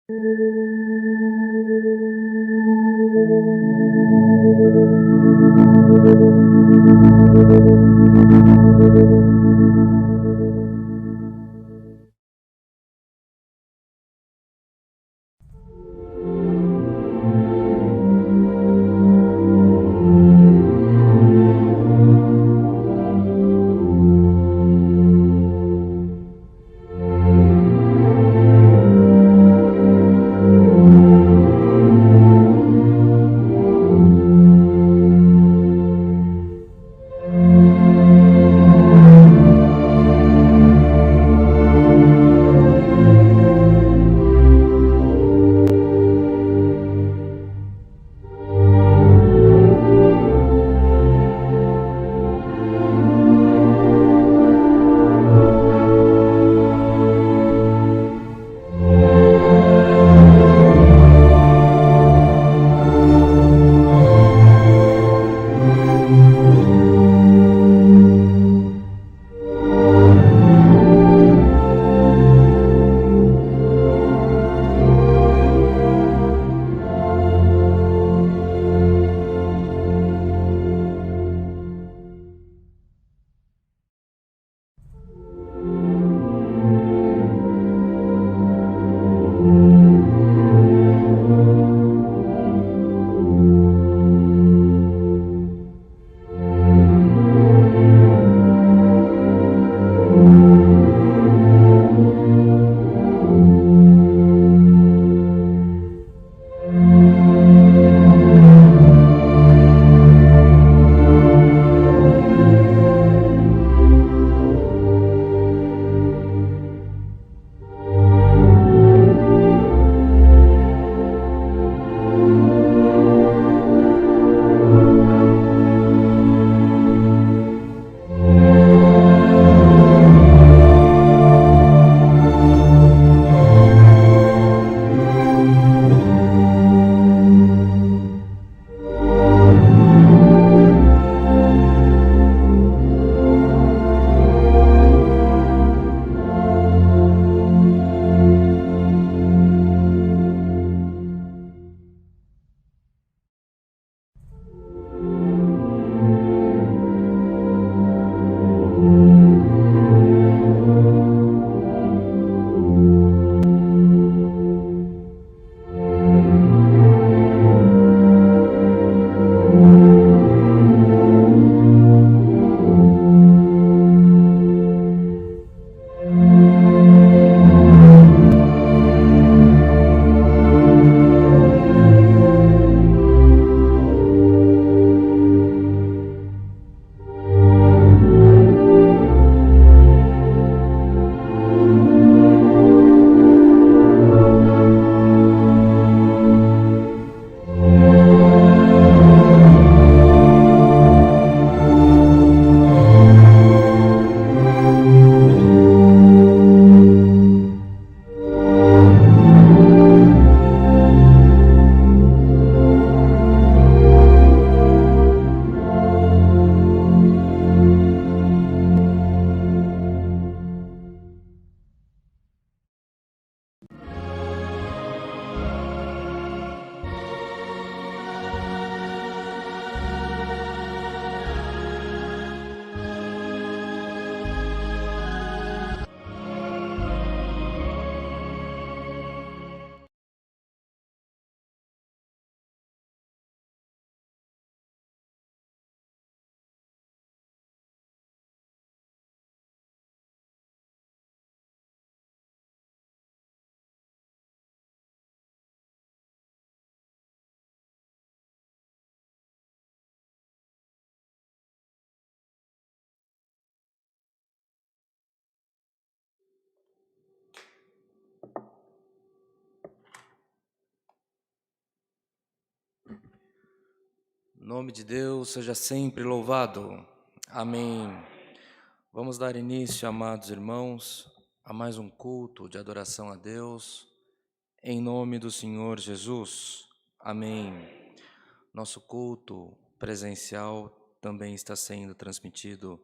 O nome de Deus seja sempre louvado. Amém. Vamos dar início, amados irmãos, a mais um culto de adoração a Deus, em nome do Senhor Jesus. Amém. Nosso culto presencial também está sendo transmitido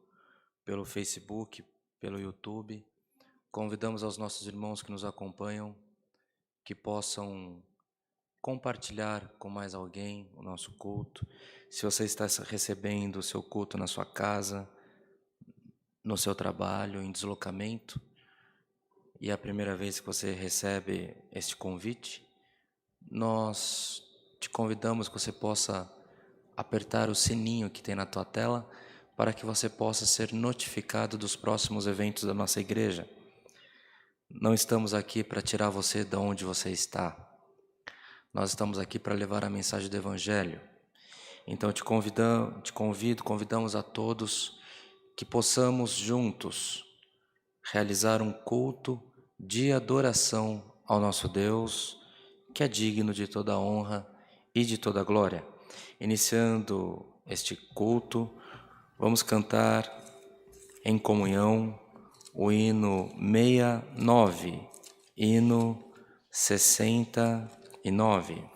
pelo Facebook, pelo YouTube. Convidamos aos nossos irmãos que nos acompanham que possam compartilhar com mais alguém o nosso culto. Se você está recebendo o seu culto na sua casa, no seu trabalho, em deslocamento, e é a primeira vez que você recebe este convite, nós te convidamos que você possa apertar o sininho que tem na tua tela para que você possa ser notificado dos próximos eventos da nossa igreja. Não estamos aqui para tirar você de onde você está. Nós estamos aqui para levar a mensagem do Evangelho. Então convidamos a todos que possamos juntos realizar um culto de adoração ao nosso Deus, que é digno de toda honra e de toda glória. Iniciando este culto, vamos cantar em comunhão o hino 69, hino 69.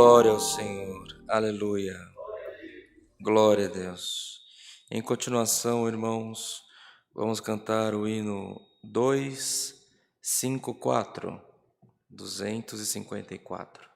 Glória ao Senhor, aleluia, glória a Deus. Em continuação, irmãos, vamos cantar o hino 254, 254.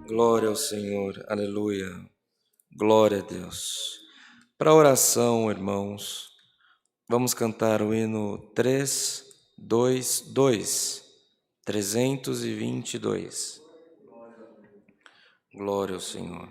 Glória ao Senhor, aleluia. Glória a Deus. Para a oração, irmãos, vamos cantar o hino 322. 322. Glória ao Senhor.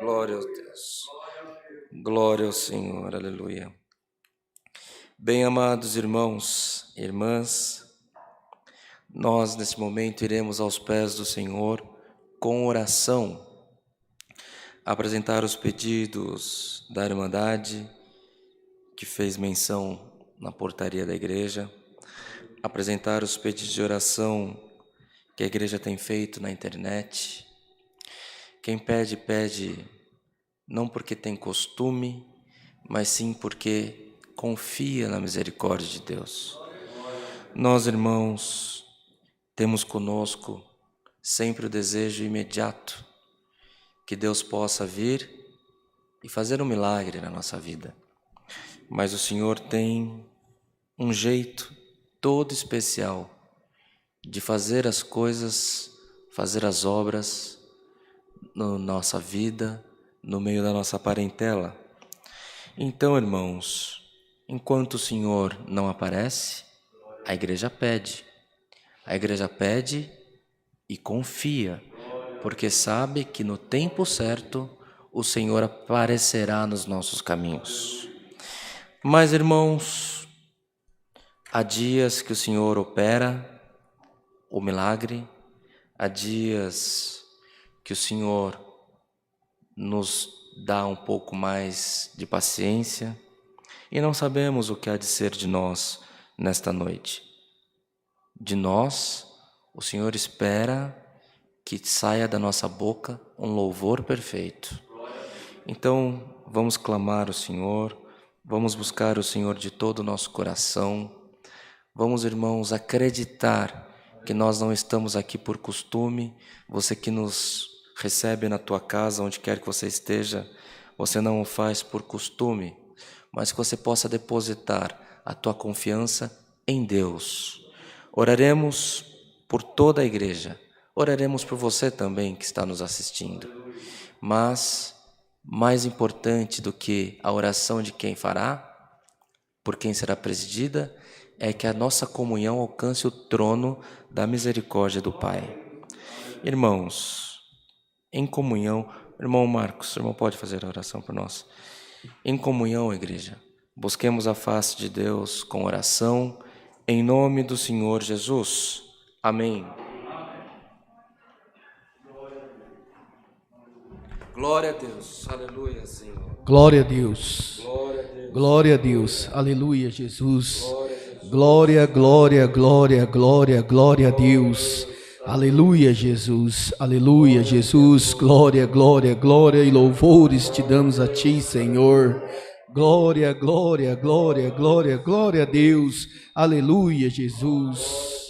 Glória a Deus. Glória ao Senhor, aleluia. Bem-amados irmãos e irmãs, nós nesse momento iremos aos pés do Senhor com oração, apresentar os pedidos da Irmandade, que fez menção na portaria da igreja, apresentar os pedidos de oração que a igreja tem feito na internet. Quem pede, pede não porque tem costume, mas sim porque confia na misericórdia de Deus. Nós, irmãos, temos conosco sempre o desejo imediato que Deus possa vir e fazer um milagre na nossa vida. Mas o Senhor tem um jeito todo especial de fazer as coisas, fazer as obras na nossa vida, no meio da nossa parentela. Então, irmãos, enquanto o Senhor não aparece, a igreja pede. A igreja pede e confia, porque sabe que no tempo certo o Senhor aparecerá nos nossos caminhos. Mas, irmãos, há dias que o Senhor opera o milagre, há dias que o Senhor nos dá um pouco mais de paciência e não sabemos o que há de ser de nós nesta noite. De nós, o Senhor espera que saia da nossa boca um louvor perfeito. Então, vamos clamar o Senhor, vamos buscar o Senhor de todo o nosso coração. Vamos, irmãos, acreditar que nós não estamos aqui por costume. Você que nos recebe na tua casa, onde quer que você esteja, você não o faz por costume, mas que você possa depositar a tua confiança em Deus. Oraremos por toda a igreja, oraremos por você também que está nos assistindo, mas mais importante do que a oração de quem fará, por quem será presidida, é que a nossa comunhão alcance o trono da misericórdia do Pai. Irmãos, em comunhão, irmão Marcos, o irmão pode fazer a oração por nós? Em comunhão, igreja, busquemos a face de Deus com oração, em nome do Senhor Jesus. Amém. Glória a Deus, aleluia, Senhor. Glória a Deus. Glória a Deus. Glória a Deus. Aleluia, Jesus. Glória, glória, glória, glória, glória a Deus. Aleluia, Jesus. Aleluia, Jesus. Glória, glória, glória e louvores te damos a ti, Senhor. Glória, glória, glória, glória, glória a Deus. Aleluia, Jesus.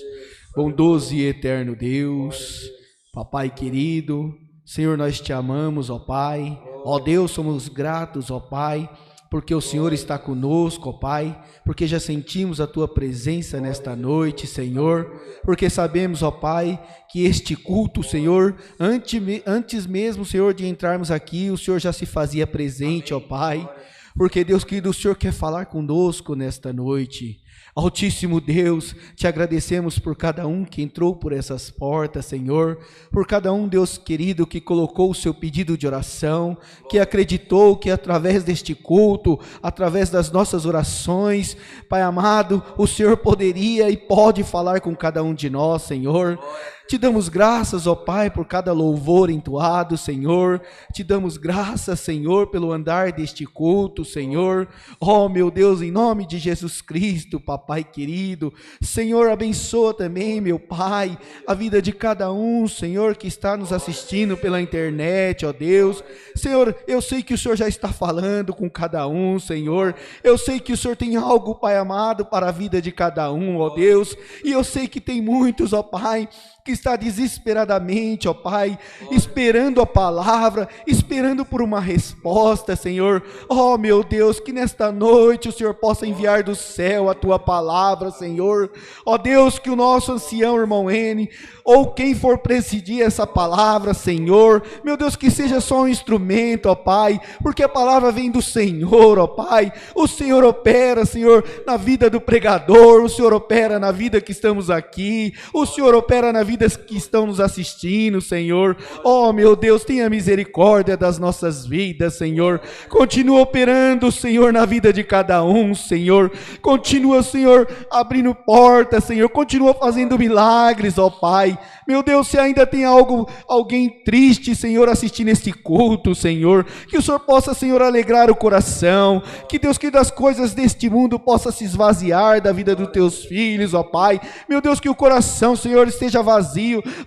Bondoso e eterno Deus, Papai querido, Senhor, nós te amamos, ó Pai. Ó Deus, somos gratos, ó Pai, porque o Senhor está conosco, ó Pai, porque já sentimos a Tua presença nesta noite, Senhor, porque sabemos, ó Pai, que este culto, Senhor, antes mesmo, Senhor, de entrarmos aqui, o Senhor já se fazia presente, ó Pai, porque, Deus querido, o Senhor quer falar conosco nesta noite. Altíssimo Deus, te agradecemos por cada um que entrou por essas portas, Senhor, por cada um, Deus querido, que colocou o seu pedido de oração, que acreditou que através deste culto, através das nossas orações, Pai amado, o Senhor poderia e pode falar com cada um de nós, Senhor. Te damos graças, ó Pai, por cada louvor entoado, Senhor. Te damos graças, Senhor, pelo andar deste culto, Senhor. Ó, meu Deus, em nome de Jesus Cristo, Papai querido. Senhor, abençoa também, meu Pai, a vida de cada um, Senhor, que está nos assistindo pela internet, ó Deus. Senhor, eu sei que o Senhor já está falando com cada um, Senhor. Eu sei que o Senhor tem algo, Pai amado, para a vida de cada um, ó Deus. E eu sei que tem muitos, ó Pai, que está desesperadamente, ó Pai, esperando a palavra, esperando por uma resposta, Senhor. Ó meu Deus, que nesta noite o Senhor possa enviar do céu a Tua palavra, Senhor. Ó Deus, que o nosso ancião, irmão N, ou quem for presidir essa palavra, Senhor, meu Deus, que seja só um instrumento, ó Pai, porque a palavra vem do Senhor, ó Pai. O Senhor opera, Senhor, na vida do pregador, o Senhor opera na vida que estamos aqui, o Senhor opera na vida que estão nos assistindo, Senhor. Oh, meu Deus, tenha misericórdia das nossas vidas, Senhor. Continua operando, Senhor, na vida de cada um, Senhor. Continua, Senhor, abrindo portas, Senhor. Continua fazendo milagres, ó Pai. Meu Deus, se ainda tem alguém triste, Senhor, assistindo este culto, Senhor, que o Senhor possa, Senhor, alegrar o coração, que Deus, que das coisas deste mundo possa se esvaziar da vida dos Teus filhos, ó Pai. Meu Deus, que o coração, Senhor, esteja vazio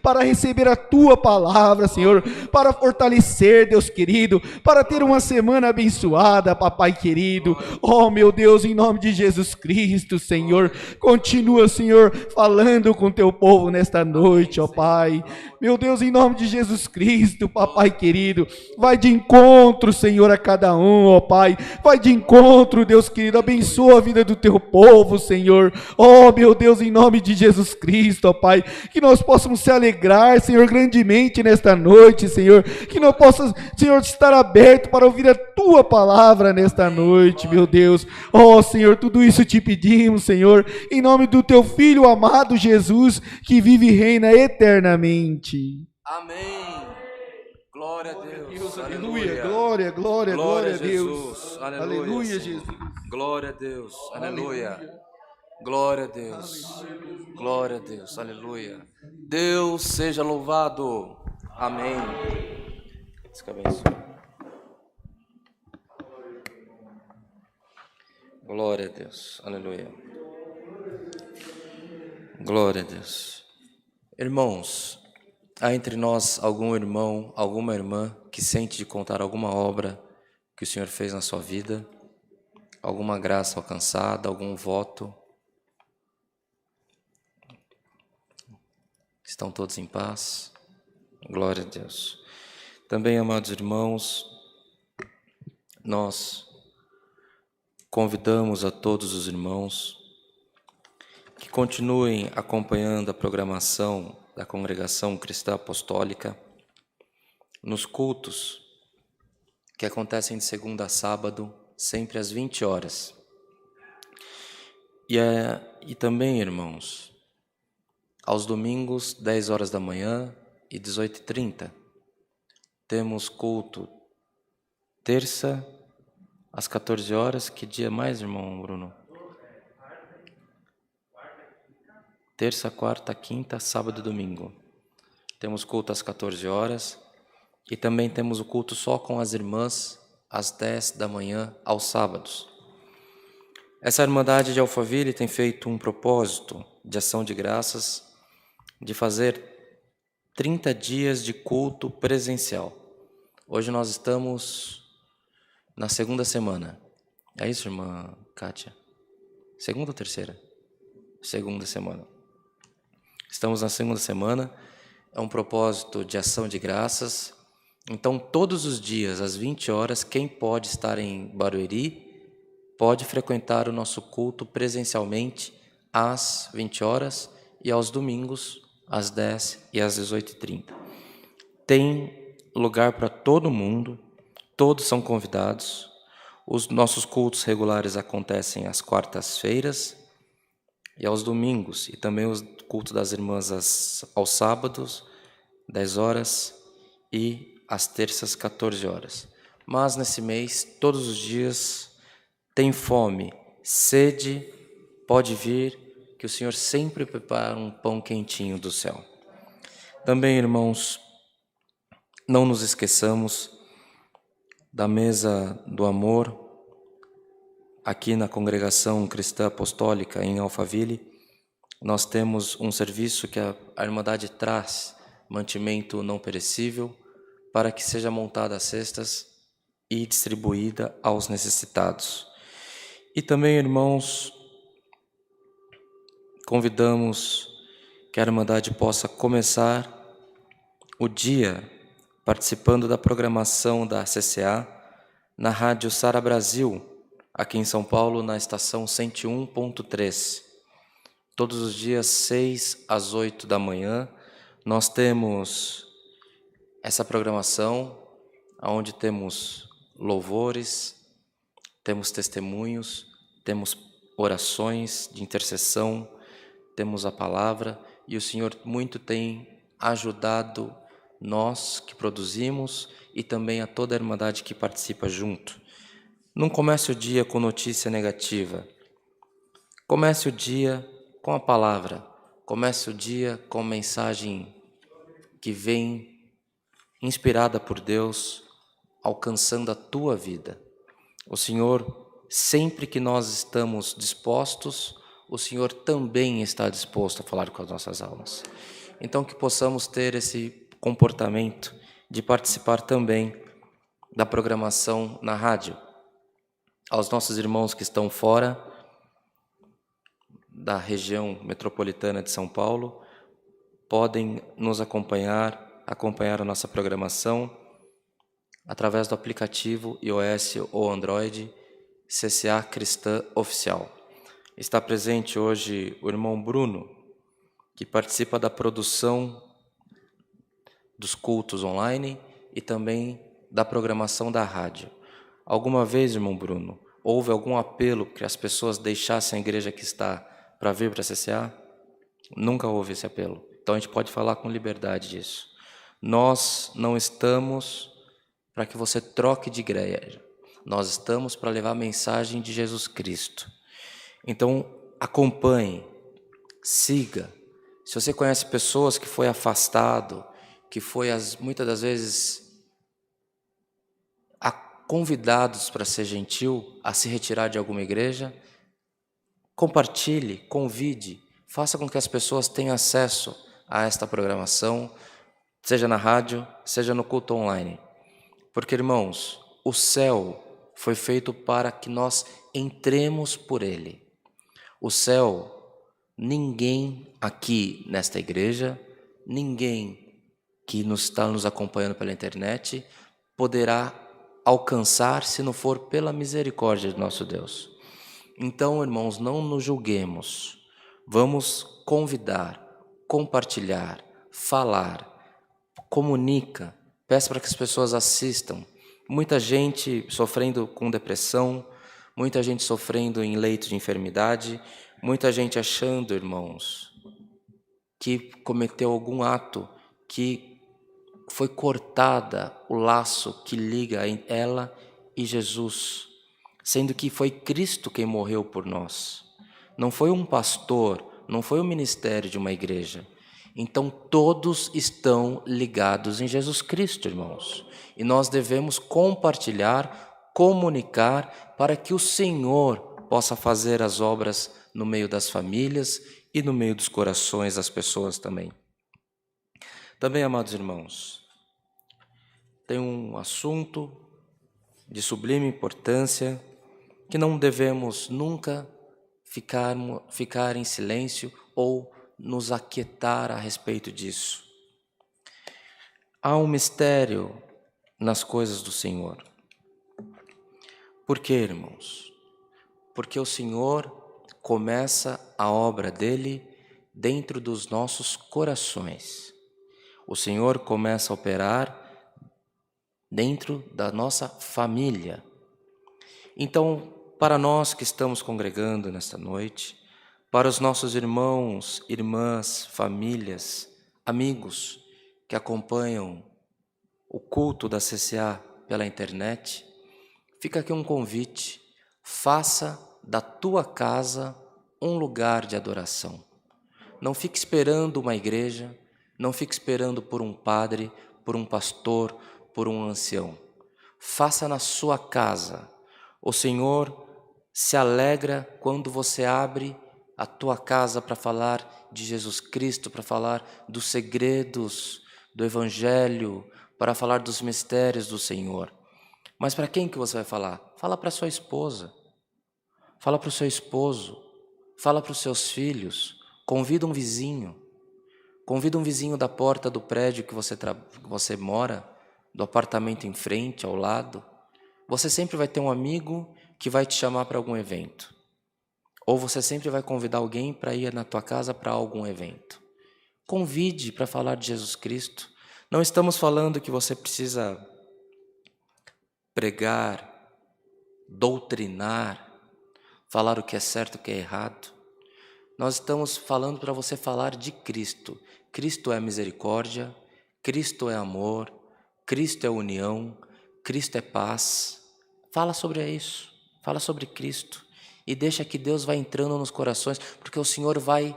para receber a Tua palavra, Senhor, para fortalecer, Deus querido, para ter uma semana abençoada, Papai querido. Oh, meu Deus, em nome de Jesus Cristo, Senhor, continua, Senhor, falando com Teu povo nesta noite, ó Pai. Meu Deus, em nome de Jesus Cristo, Papai querido, vai de encontro, Senhor, a cada um, ó Pai. Vai de encontro, Deus querido, abençoa a vida do Teu povo, Senhor. Oh, meu Deus, em nome de Jesus Cristo, ó Pai, que nós possamos se alegrar, Senhor, grandemente nesta noite, Senhor, que nós possamos, Senhor, estar aberto para ouvir a Tua palavra nesta noite, meu Deus. Oh, Senhor, tudo isso te pedimos, Senhor, em nome do Teu Filho amado Jesus, que vive e reina eternamente. Amém. Glória a Deus. Aleluia. Glória, glória, glória a Deus. Aleluia, Aleluia, Jesus. Glória a Deus. Aleluia. Glória a Deus. Glória a Deus. Aleluia. Deus seja louvado. Amém. Deus que abençoe. Glória a Deus. Aleluia. Glória a Deus. Irmãos, há entre nós algum irmão, alguma irmã que sente de contar alguma obra que o Senhor fez na sua vida? Alguma graça alcançada, algum voto? Estão todos em paz? Glória a Deus. Também, amados irmãos, nós convidamos a todos os irmãos que continuem acompanhando a programação da Congregação Cristã Apostólica nos cultos que acontecem de segunda a sábado, sempre às 20 horas. E também, irmãos, aos domingos, 10 horas da manhã e 18h30, temos culto terça às 14 horas. Que dia mais, irmão Bruno? Terça, quarta, quinta, sábado e domingo. Temos culto às 14 horas e também temos o culto só com as irmãs às 10 da manhã aos sábados. Essa Irmandade de Alphaville tem feito um propósito de ação de graças de fazer 30 dias de culto presencial. Hoje nós estamos na segunda semana. É isso, irmã Kátia? Segunda ou terceira? Segunda semana. Estamos na segunda semana. É um propósito de ação de graças. Então, todos os dias, às 20 horas, quem pode estar em Barueri pode frequentar o nosso culto presencialmente às 20 horas e aos domingos às 10 e às 18h30. Tem lugar para todo mundo, todos são convidados. Os nossos cultos regulares acontecem às quartas-feiras e aos domingos, e também os cultos das irmãs aos sábados, 10 horas, e às terças, 14 horas. Mas nesse mês, todos os dias, tem fome, sede, pode vir, que o Senhor sempre prepara um pão quentinho do céu. Também, irmãos, não nos esqueçamos da mesa do amor, aqui na Congregação Cristã Apostólica em Alphaville. Nós temos um serviço que a Irmandade traz mantimento não perecível para que seja montada as cestas e distribuída aos necessitados. E também, irmãos, convidamos que a Irmandade possa começar o dia participando da programação da CCA na Rádio Sara Brasil, aqui em São Paulo, na estação 101.3. Todos os dias, 6 às 8 da manhã, nós temos essa programação, onde temos louvores, temos testemunhos, temos orações de intercessão, temos a palavra, e o Senhor muito tem ajudado nós que produzimos e também a toda a Irmandade que participa junto. Não comece o dia com notícia negativa. Comece o dia com a palavra. Comece o dia com mensagem que vem inspirada por Deus, alcançando a tua vida. O Senhor, sempre que nós estamos dispostos, o Senhor também está disposto a falar com as nossas almas. Então, que possamos ter esse comportamento de participar também da programação na rádio. Aos nossos irmãos que estão fora da região metropolitana de São Paulo, podem nos acompanhar a nossa programação através do aplicativo iOS ou Android CCA Cristã Oficial. Está presente hoje o irmão Bruno, que participa da produção dos cultos online e também da programação da rádio. Alguma vez, irmão Bruno, houve algum apelo que as pessoas deixassem a igreja que está para vir para a CCA? Nunca houve esse apelo. Então a gente pode falar com liberdade disso. Nós não estamos para que você troque de igreja. Nós estamos para levar a mensagem de Jesus Cristo. Então acompanhe, siga. Se você conhece pessoas que foi afastado, que foi muitas das vezes convidados para ser gentil a se retirar de alguma igreja, compartilhe, convide, faça com que as pessoas tenham acesso a esta programação, seja na rádio, seja no culto online. Porque, irmãos, o céu foi feito para que nós entremos por ele. O céu, ninguém aqui nesta igreja, ninguém que está nos acompanhando pela internet, poderá alcançar se não for pela misericórdia de nosso Deus. Então, irmãos, não nos julguemos. Vamos convidar, compartilhar, falar, comunica, peça para que as pessoas assistam. Muita gente sofrendo com depressão, muita gente sofrendo em leito de enfermidade, muita gente achando, irmãos, que cometeu algum ato, que foi cortada o laço que liga ela e Jesus, sendo que foi Cristo quem morreu por nós. Não foi um pastor, não foi o ministério de uma igreja. Então todos estão ligados em Jesus Cristo, irmãos. E nós devemos compartilhar, comunicar, para que o Senhor possa fazer as obras no meio das famílias e no meio dos corações das pessoas também. Também, amados irmãos, tem um assunto de sublime importância que não devemos nunca ficar em silêncio ou nos aquietar a respeito disso. Há um mistério nas coisas do Senhor. Por quê, irmãos? Porque o Senhor começa a obra dele dentro dos nossos corações. O Senhor começa a operar dentro da nossa família. Então, para nós que estamos congregando nesta noite, para os nossos irmãos, irmãs, famílias, amigos que acompanham o culto da CCA pela internet, fica aqui um convite: faça da tua casa um lugar de adoração. Não fique esperando uma igreja, não fique esperando por um padre, por um pastor, por um ancião. Faça na sua casa. O Senhor se alegra quando você abre a tua casa para falar de Jesus Cristo, para falar dos segredos do Evangelho, para falar dos mistérios do Senhor. Mas para quem que você vai falar? Fala para sua esposa, fala para o seu esposo, fala para os seus filhos, convida um vizinho da porta do prédio que você mora, do apartamento em frente, ao lado. Você sempre vai ter um amigo que vai te chamar para algum evento. Ou você sempre vai convidar alguém para ir na tua casa para algum evento. Convide para falar de Jesus Cristo. Não estamos falando que você precisa pregar, doutrinar, falar o que é certo e o que é errado. Nós estamos falando para você falar de Cristo. Cristo é misericórdia, Cristo é amor, Cristo é união, Cristo é paz. Fala sobre isso, fala sobre Cristo e deixa que Deus vai entrando nos corações, porque o Senhor vai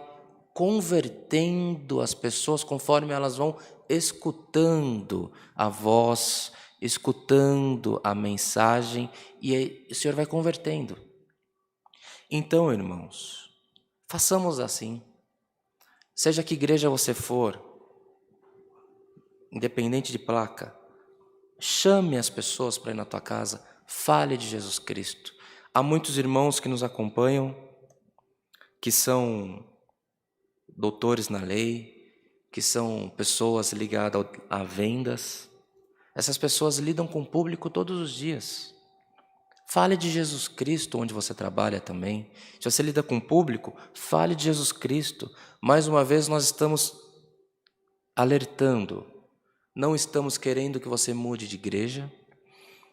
convertendo as pessoas conforme elas vão escutando a voz, escutando a mensagem, e o Senhor vai convertendo. Então, irmãos, façamos assim. Seja que igreja você for, independente de placa, chame as pessoas para ir na tua casa, fale de Jesus Cristo. Há muitos irmãos que nos acompanham, que são doutores na lei, que são pessoas ligadas a vendas. Essas pessoas lidam com o público todos os dias. Fale de Jesus Cristo onde você trabalha também. Se você lida com o público, fale de Jesus Cristo. Mais uma vez nós estamos alertando. Não estamos querendo que você mude de igreja.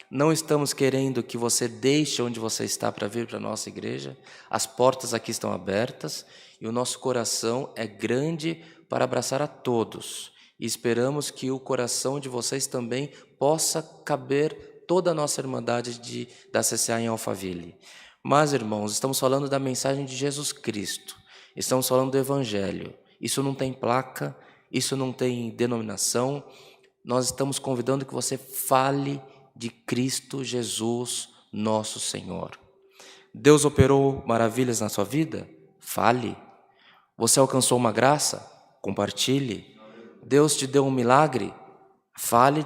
Não estamos querendo que você deixe onde você está para vir para a nossa igreja. As portas aqui estão abertas e o nosso coração é grande para abraçar a todos. E esperamos que o coração de vocês também possa caber toda a nossa irmandade da CCA em Alphaville. Mas, irmãos, estamos falando da mensagem de Jesus Cristo. Estamos falando do Evangelho. Isso não tem placa, isso não tem denominação. Nós estamos convidando que você fale de Cristo Jesus, nosso Senhor. Deus operou maravilhas na sua vida? Fale. Você alcançou uma graça? Compartilhe. Deus te deu um milagre? Fale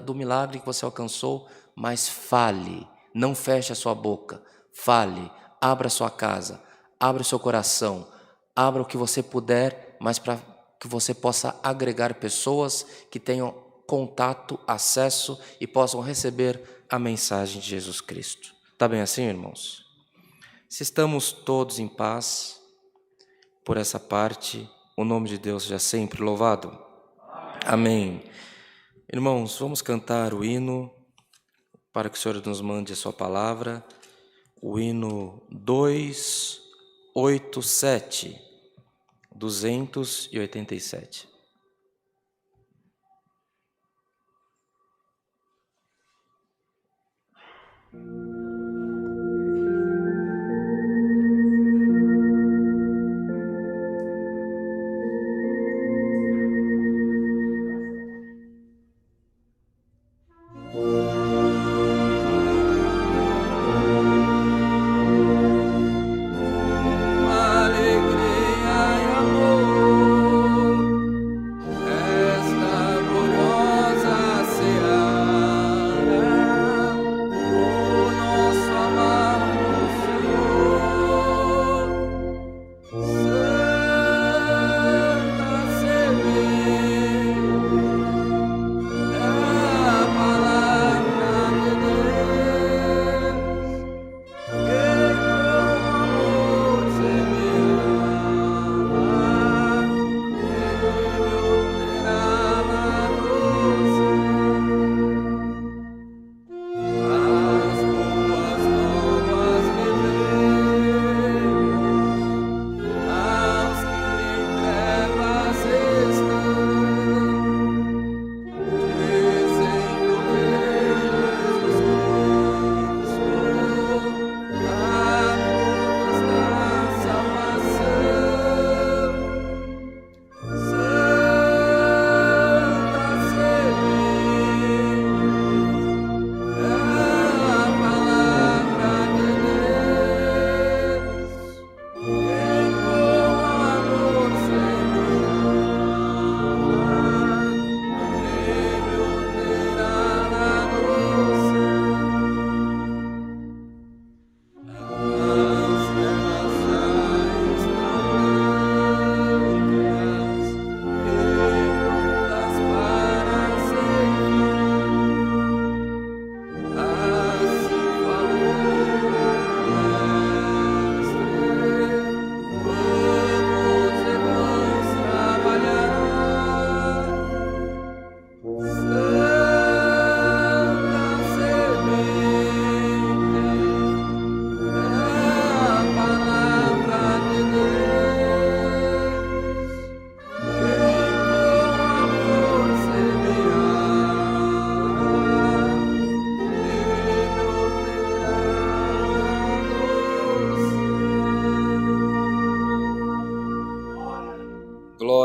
do milagre que você alcançou, mas fale. Não feche a sua boca. Fale. Abra a sua casa. Abra o seu coração. Abra o que você puder, mas para que você possa agregar pessoas que tenham contato, acesso e possam receber a mensagem de Jesus Cristo. Tá bem assim, irmãos? Se estamos todos em paz, por essa parte, o nome de Deus seja sempre louvado. Amém. Irmãos, vamos cantar o hino para que o Senhor nos mande a sua palavra, o hino 287, 287.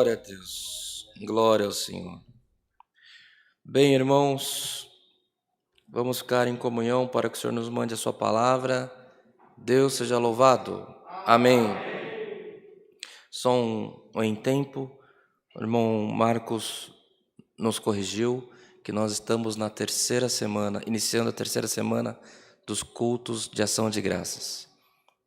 Glória a Deus, glória ao Senhor. Bem, irmãos, vamos ficar em comunhão para que o Senhor nos mande a sua palavra. Deus seja louvado. Amém. Som em tempo, o irmão Marcos nos corrigiu que nós estamos na terceira semana, iniciando a terceira semana dos cultos de ação de graças.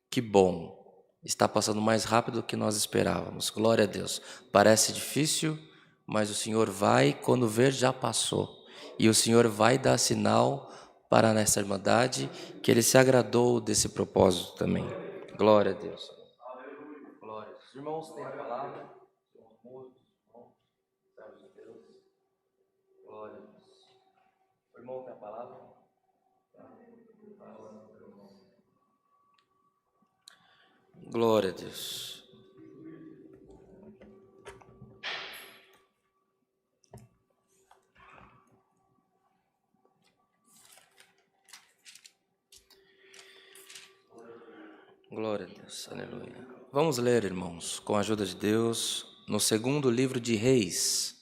Que bom! Está passando mais rápido do que nós esperávamos. Glória a Deus. Parece difícil, mas o Senhor vai, quando ver, já passou. E o Senhor vai dar sinal para nessa irmandade que Ele se agradou desse propósito também. Glória a Deus. Glória. Os irmãos têm a palavra. Servos de Deus. Glória a Deus. O irmão tem a palavra. Glória a Deus. Glória a Deus, aleluia. Vamos ler, irmãos, com a ajuda de Deus, no segundo livro de Reis.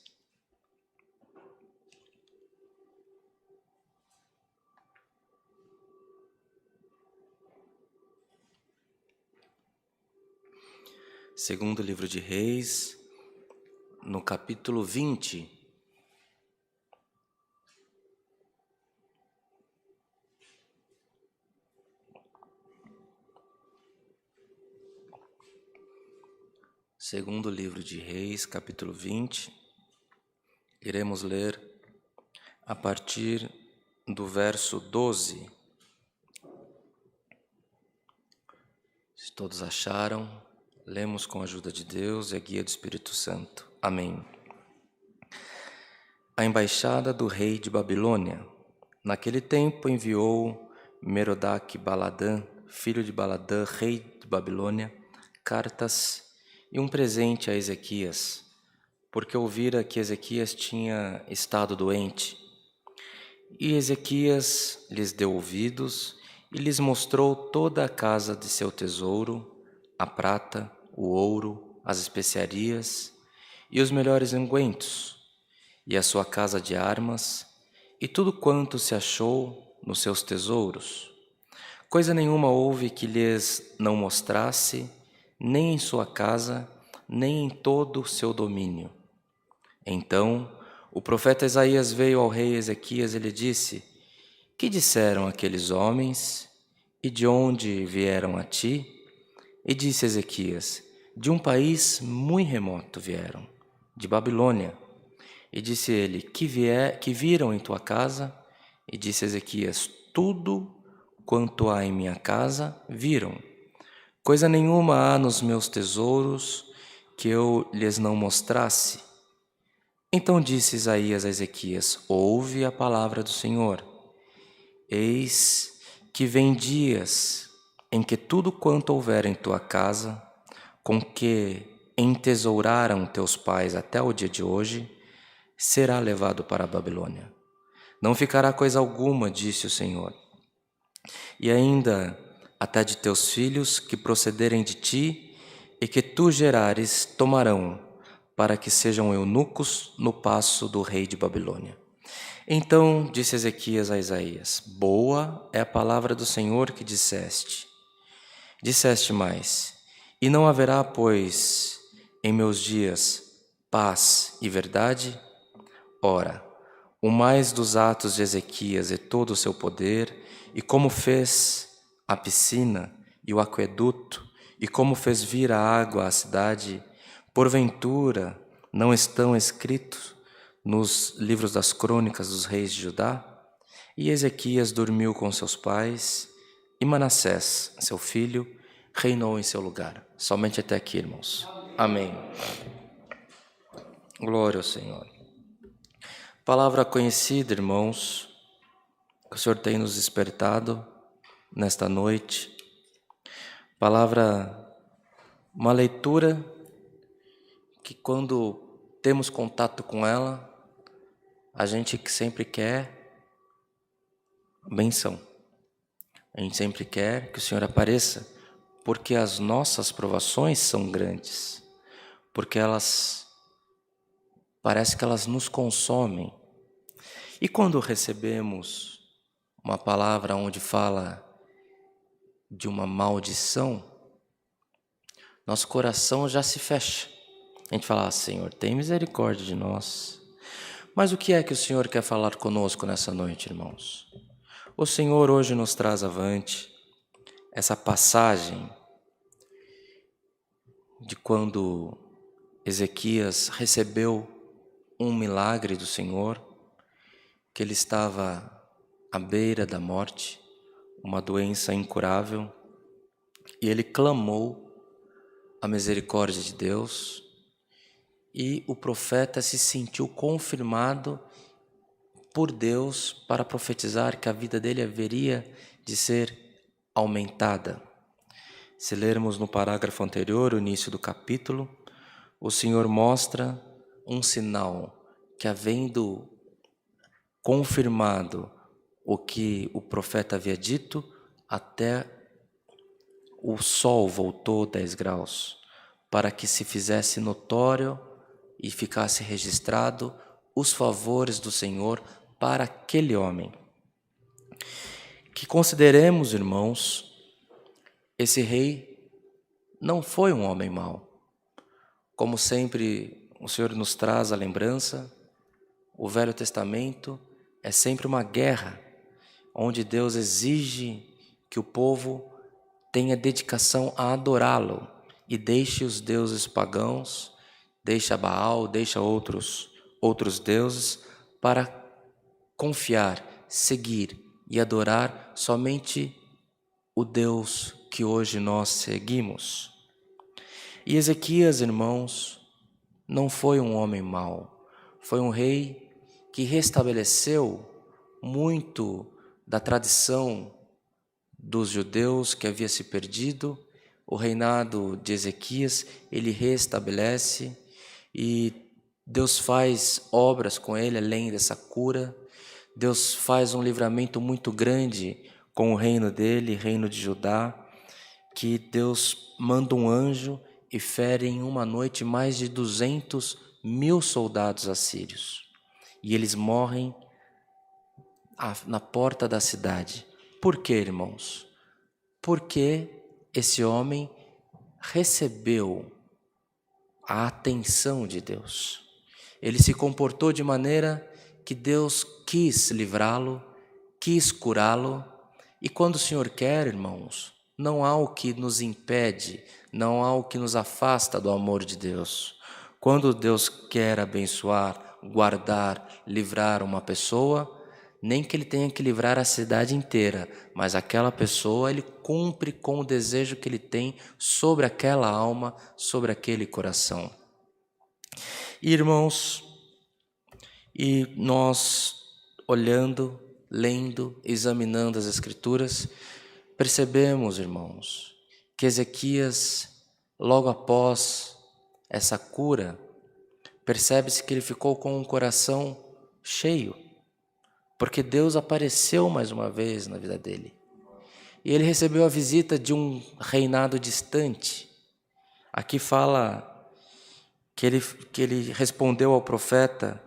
Segundo livro de Reis, no capítulo 20. Segundo livro de Reis, capítulo 20. Iremos ler a partir do verso 12. Se todos acharam, lemos com a ajuda de Deus e a guia do Espírito Santo. Amém. A embaixada do rei de Babilônia. Naquele tempo enviou Merodach-Baladã, filho de Baladã, rei de Babilônia, cartas e um presente a Ezequias, porque ouvira que Ezequias tinha estado doente. E Ezequias lhes deu ouvidos e lhes mostrou toda a casa de seu tesouro, a prata, o ouro, as especiarias e os melhores ungüentos, e a sua casa de armas, e tudo quanto se achou nos seus tesouros. Coisa nenhuma houve que lhes não mostrasse, nem em sua casa, nem em todo o seu domínio. Então o profeta Isaías veio ao rei Ezequias e lhe disse: Que disseram aqueles homens? E de onde vieram a ti? E disse Ezequias: De um país muito remoto vieram, de Babilônia. E disse ele: Que viram em tua casa? E disse Ezequias: Tudo quanto há em minha casa viram. Coisa nenhuma há nos meus tesouros que eu lhes não mostrasse. Então disse Isaías a Ezequias: Ouve a palavra do Senhor. Eis que vem dias em que tudo quanto houver em tua casa, com que entesouraram teus pais até o dia de hoje, será levado para a Babilônia. Não ficará coisa alguma, disse o Senhor. E ainda até de teus filhos que procederem de ti e que tu gerares tomarão, para que sejam eunucos no paço do rei de Babilônia. Então disse Ezequias a Isaías: Boa é a palavra do Senhor que disseste. Disseste mais: E não haverá, pois, em meus dias paz e verdade? Ora, o mais dos atos de Ezequias e todo o seu poder, e como fez a piscina e o aqueduto, e como fez vir a água à cidade, porventura não estão escritos nos livros das crônicas dos reis de Judá? E Ezequias dormiu com seus pais, e Manassés, seu filho, reinou em seu lugar. Somente até aqui, irmãos. Amém. Glória ao Senhor. Palavra conhecida, irmãos, que o Senhor tem nos despertado nesta noite. Palavra, uma leitura que quando temos contato com ela, a gente sempre quer benção. A gente sempre quer que o Senhor apareça, porque as nossas provações são grandes, porque parece que elas nos consomem. E quando recebemos uma palavra onde fala de uma maldição, nosso coração já se fecha. A gente fala: Senhor, tem misericórdia de nós. Mas o que é que o Senhor quer falar conosco nessa noite, irmãos? O Senhor hoje nos traz avante essa passagem de quando Ezequias recebeu um milagre do Senhor, que ele estava à beira da morte, uma doença incurável, e ele clamou a misericórdia de Deus, e o profeta se sentiu confirmado por Deus para profetizar que a vida dele haveria de ser aumentada. Se lermos no parágrafo anterior, o início do capítulo, o Senhor mostra um sinal que, havendo confirmado o que o profeta havia dito, até o sol voltou 10 graus, para que se fizesse notório e ficasse registrado os favores do Senhor para aquele homem. Que consideremos, irmãos, esse rei não foi um homem mau. Como sempre, o Senhor nos traz a lembrança, o Velho Testamento é sempre uma guerra, onde Deus exige que o povo tenha dedicação a adorá-lo e deixe os deuses pagãos, deixa Baal, deixa outros deuses, para confiar, seguir e adorar somente o Deus que hoje nós seguimos. E Ezequias, irmãos, não foi um homem mau, foi um rei que restabeleceu muito da tradição dos judeus que havia se perdido. O reinado de Ezequias, ele restabelece e Deus faz obras com ele além dessa cura. Deus faz um livramento muito grande com o reino dele, reino de Judá, que Deus manda um anjo e fere em uma noite mais de 200.000 soldados assírios. E eles morrem na porta da cidade. Por quê, irmãos? Porque esse homem recebeu a atenção de Deus. Ele se comportou de maneira que Deus quis livrá-lo, quis curá-lo. E quando o Senhor quer, irmãos, não há o que nos impede, não há o que nos afasta do amor de Deus. Quando Deus quer abençoar, guardar, livrar uma pessoa, nem que ele tenha que livrar a cidade inteira, mas aquela pessoa ele cumpre com o desejo que ele tem sobre aquela alma, sobre aquele coração. Irmãos, e nós olhando, lendo, examinando as Escrituras, percebemos, irmãos, que Ezequias, logo após essa cura, percebe-se que ele ficou com um coração cheio, porque Deus apareceu mais uma vez na vida dele. E ele recebeu a visita de um reinado distante. Aqui fala que ele respondeu ao profeta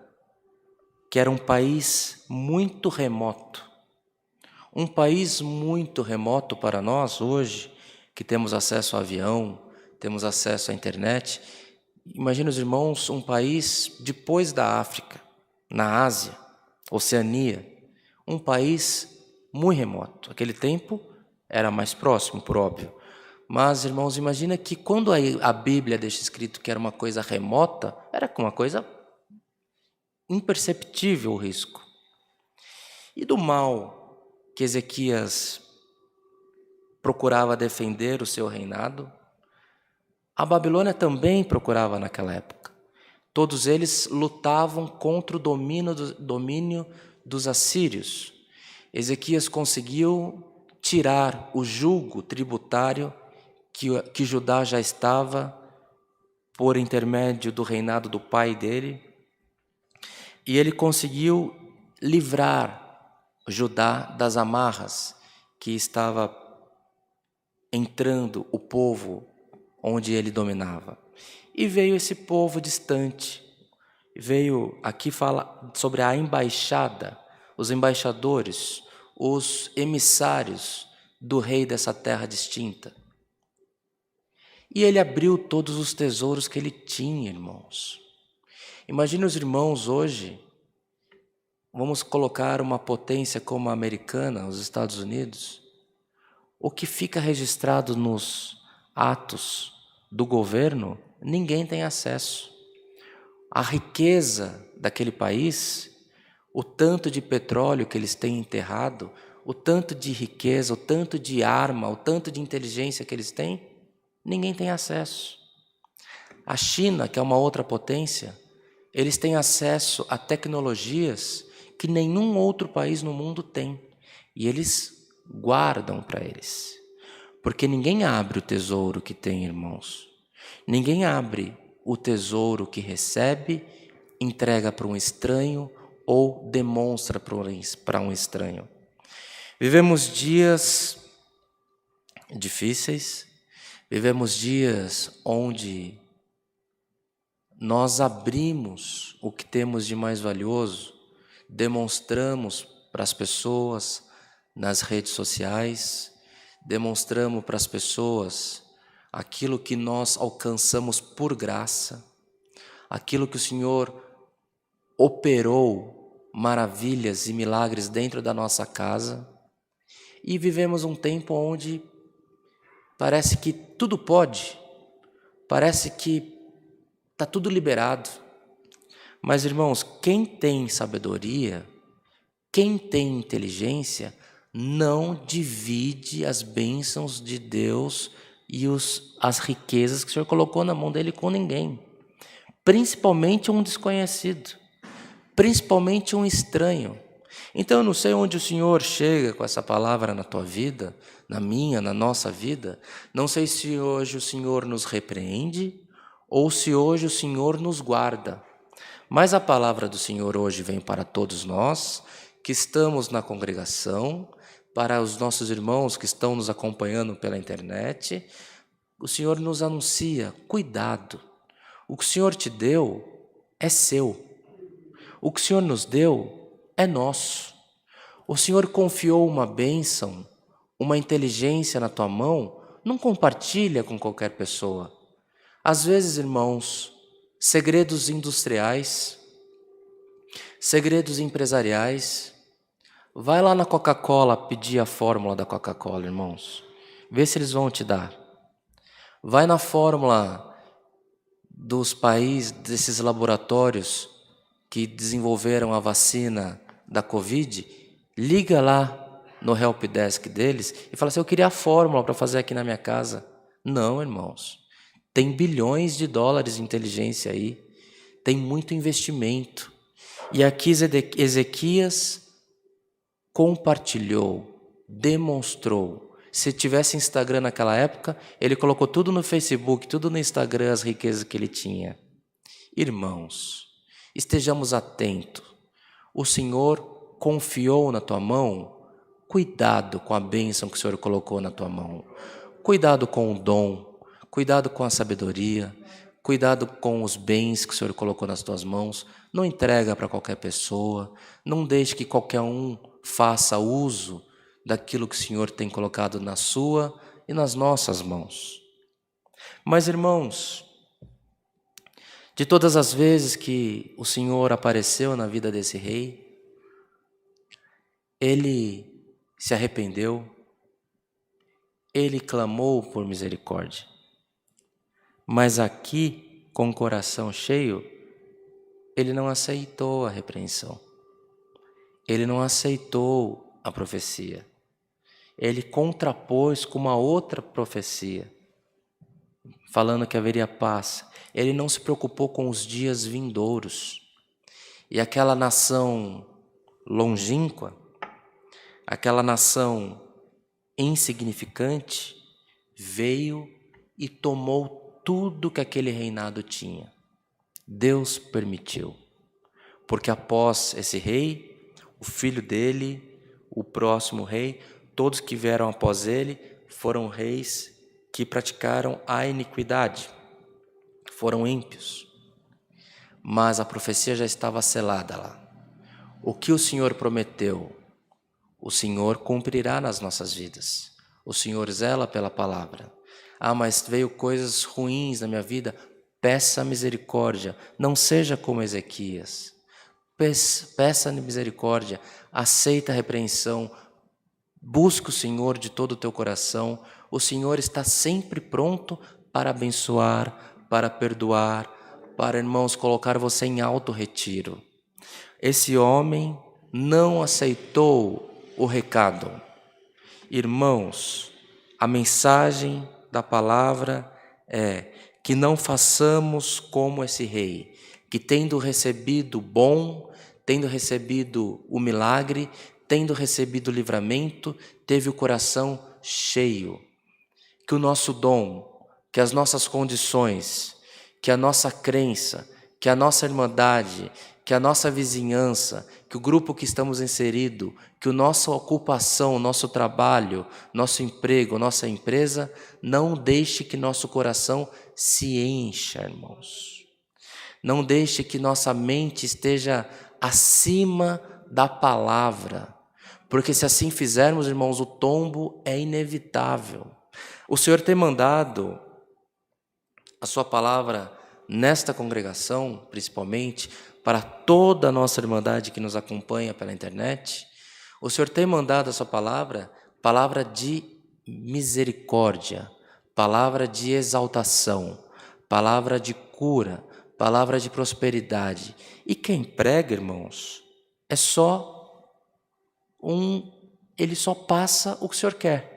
que era um país muito remoto. Um país muito remoto para nós hoje, que temos acesso a avião, temos acesso à internet. Imagina os irmãos, um país depois da África, na Ásia, Oceania, um país muito remoto. Aquele tempo era mais próximo, por óbvio. Mas, irmãos, imagina que quando a Bíblia deixa escrito que era uma coisa remota, era uma coisa imperceptível o risco. E do mal que Ezequias procurava defender o seu reinado, a Babilônia também procurava naquela época. Todos eles lutavam contra o domínio dos assírios. Ezequias conseguiu tirar o jugo tributário que Judá já estava por intermédio do reinado do pai dele, e ele conseguiu livrar Judá das amarras que estava entrando o povo onde ele dominava. E veio esse povo distante, aqui fala sobre a embaixada, os embaixadores, os emissários do rei dessa terra distinta. E ele abriu todos os tesouros que ele tinha, irmãos. Imagine os irmãos hoje, vamos colocar uma potência como a americana, os Estados Unidos, o que fica registrado nos atos do governo, ninguém tem acesso. A riqueza daquele país, o tanto de petróleo que eles têm enterrado, o tanto de riqueza, o tanto de arma, o tanto de inteligência que eles têm, ninguém tem acesso. A China, que é uma outra potência, eles têm acesso a tecnologias que nenhum outro país no mundo tem. E eles guardam para eles. Porque ninguém abre o tesouro que tem, irmãos. Ninguém abre o tesouro que recebe, entrega para um estranho ou demonstra para um estranho. Vivemos dias difíceis, vivemos dias onde nós abrimos o que temos de mais valioso, demonstramos para as pessoas nas redes sociais, demonstramos para as pessoas aquilo que nós alcançamos por graça, aquilo que o Senhor operou maravilhas e milagres dentro da nossa casa, e vivemos um tempo onde parece que tudo pode, parece que está tudo liberado. Mas, irmãos, quem tem sabedoria, quem tem inteligência, não divide as bênçãos de Deus e as riquezas que o Senhor colocou na mão dele com ninguém. Principalmente um desconhecido, principalmente um estranho. Então eu não sei onde o Senhor chega com essa palavra na tua vida, na minha, na nossa vida. Não sei se hoje o Senhor nos repreende ou se hoje o Senhor nos guarda. Mas a palavra do Senhor hoje vem para todos nós que estamos na congregação, para os nossos irmãos que estão nos acompanhando pela internet. O Senhor nos anuncia: cuidado, o que o Senhor te deu é seu, o que o Senhor nos deu é nosso. O Senhor confiou uma bênção, uma inteligência na tua mão, não compartilha com qualquer pessoa. Às vezes, irmãos, segredos industriais, segredos empresariais. Vai lá na Coca-Cola pedir a fórmula da Coca-Cola, irmãos. Vê se eles vão te dar. Vai na fórmula dos países, desses laboratórios que desenvolveram a vacina da Covid. Liga lá no helpdesk deles e fala assim: eu queria a fórmula para fazer aqui na minha casa. Não, irmãos. Tem bilhões de dólares de inteligência aí. Tem muito investimento. E aqui Ezequias compartilhou, demonstrou. Se tivesse Instagram naquela época, ele colocou tudo no Facebook, tudo no Instagram, as riquezas que ele tinha. Irmãos, estejamos atentos. O Senhor confiou na tua mão, cuidado com a bênção que o Senhor colocou na tua mão. Cuidado com o dom, cuidado com a sabedoria, cuidado com os bens que o Senhor colocou nas tuas mãos. Não entrega para qualquer pessoa, não deixe que qualquer um faça uso daquilo que o Senhor tem colocado na sua e nas nossas mãos. Mas, irmãos, de todas as vezes que o Senhor apareceu na vida desse rei, ele se arrependeu, ele clamou por misericórdia. Mas aqui, com o coração cheio, ele não aceitou a repreensão. Ele não aceitou a profecia. Ele contrapôs com uma outra profecia, falando que haveria paz. Ele não se preocupou com os dias vindouros. E aquela nação longínqua, aquela nação insignificante, veio e tomou tudo que aquele reinado tinha. Deus permitiu, porque após esse rei, o filho dele, o próximo rei, todos que vieram após ele foram reis que praticaram a iniquidade, foram ímpios. Mas a profecia já estava selada lá. O que o Senhor prometeu, o Senhor cumprirá nas nossas vidas. O Senhor zela pela palavra. Ah, mas veio coisas ruins na minha vida. Peça misericórdia, não seja como Ezequias. Peça misericórdia, aceita a repreensão, busca o Senhor de todo o teu coração. O Senhor está sempre pronto para abençoar, para perdoar, para, irmãos, colocar você em alto retiro. Esse homem não aceitou o recado. Irmãos, a mensagem da palavra é que não façamos como esse rei, que tendo recebido o bom, tendo recebido o milagre, tendo recebido o livramento, teve o coração cheio. Que o nosso dom, que as nossas condições, que a nossa crença, que a nossa irmandade, que a nossa vizinhança, que o grupo que estamos inserido, que a nossa ocupação, nosso trabalho, nosso emprego, nossa empresa, não deixe que nosso coração se encha, irmãos. Não deixe que nossa mente esteja acima da palavra, porque se assim fizermos, irmãos, o tombo é inevitável. O Senhor tem mandado a sua palavra nesta congregação, principalmente, para toda a nossa irmandade que nos acompanha pela internet. O Senhor tem mandado a sua palavra, palavra de misericórdia, palavra de exaltação, palavra de cura, palavra de prosperidade. E quem prega, irmãos, ele só passa o que o Senhor quer.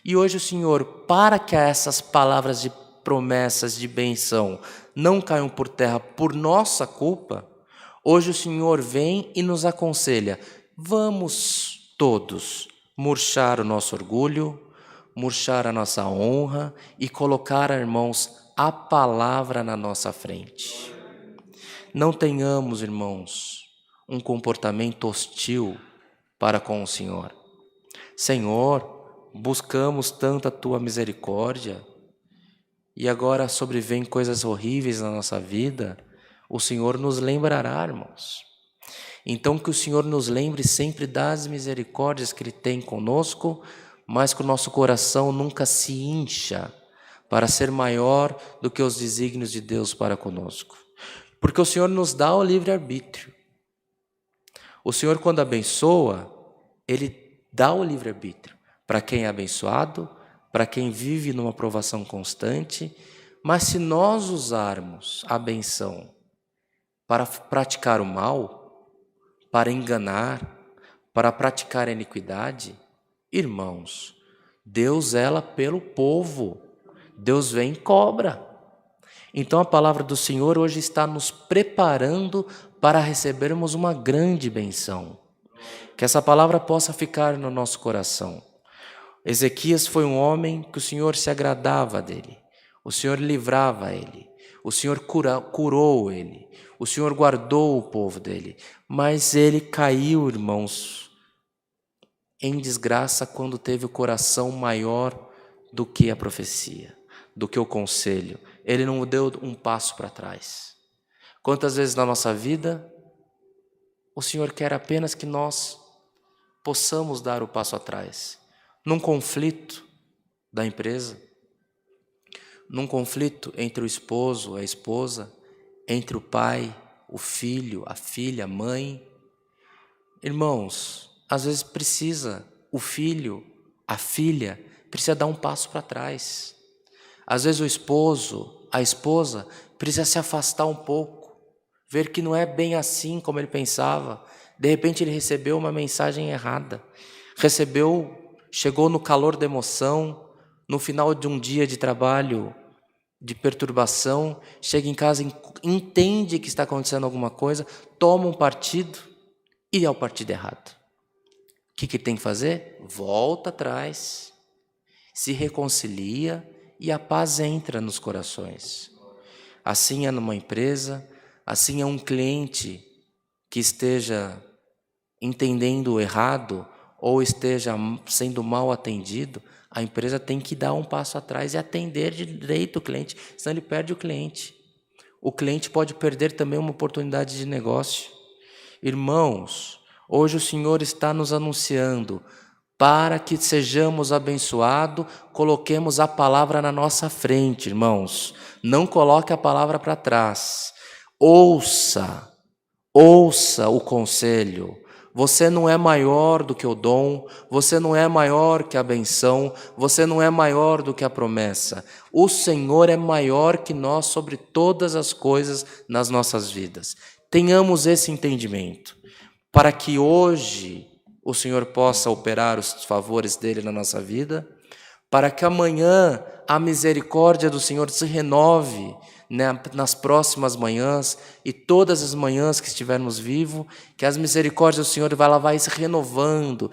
E hoje o Senhor, para que essas palavras de promessas de benção não caiam por terra por nossa culpa, hoje o Senhor vem e nos aconselha: vamos todos murchar o nosso orgulho, murchar a nossa honra e colocar, irmãos, a palavra na nossa frente. Não tenhamos, irmãos, um comportamento hostil para com o Senhor. Senhor, buscamos tanto a Tua misericórdia e agora sobrevêm coisas horríveis na nossa vida. O Senhor nos lembrará, irmãos. Então que o Senhor nos lembre sempre das misericórdias que Ele tem conosco, mas que o nosso coração nunca se incha para ser maior do que os desígnios de Deus para conosco. Porque o Senhor nos dá o livre-arbítrio. O Senhor, quando abençoa, Ele dá o livre-arbítrio para quem é abençoado, para quem vive numa provação constante. Mas se nós usarmos a benção para praticar o mal, para enganar, para praticar a iniquidade, irmãos, Deus zela pelo povo, Deus vem e cobra. Então a palavra do Senhor hoje está nos preparando para recebermos uma grande benção. Que essa palavra possa ficar no nosso coração. Ezequias foi um homem que o Senhor se agradava dele, o Senhor livrava ele, o Senhor curou ele, o Senhor guardou o povo dele, mas ele caiu, irmãos, em desgraça quando teve o coração maior do que a profecia, do que o conselho. Ele não deu um passo para trás. Quantas vezes na nossa vida o Senhor quer apenas que nós possamos dar o passo atrás. Num conflito da empresa, num conflito entre o esposo, a esposa, entre o pai, o filho, a filha, a mãe. Irmãos, às vezes o filho, a filha, precisa dar um passo para trás. Às vezes o esposo, a esposa, precisa se afastar um pouco, ver que não é bem assim como ele pensava. De repente ele recebeu uma mensagem errada, chegou no calor da emoção, no final de um dia de trabalho, de perturbação, chega em casa, entende que está acontecendo alguma coisa, toma um partido e é o partido errado. O que tem que fazer? Volta atrás, se reconcilia e a paz entra nos corações. Assim é numa empresa, assim é um cliente que esteja entendendo errado ou esteja sendo mal atendido, a empresa tem que dar um passo atrás e atender direito o cliente, senão ele perde o cliente. O cliente pode perder também uma oportunidade de negócio. Irmãos, hoje o Senhor está nos anunciando, para que sejamos abençoados, coloquemos a palavra na nossa frente, irmãos. Não coloque a palavra para trás. Ouça o conselho. Você não é maior do que o dom, você não é maior que a benção, você não é maior do que a promessa. O Senhor é maior que nós sobre todas as coisas nas nossas vidas. Tenhamos esse entendimento, para que hoje o Senhor possa operar os favores dele na nossa vida, para que amanhã a misericórdia do Senhor se renove nas próximas manhãs e todas as manhãs que estivermos vivos, que as misericórdias do Senhor vai se renovando,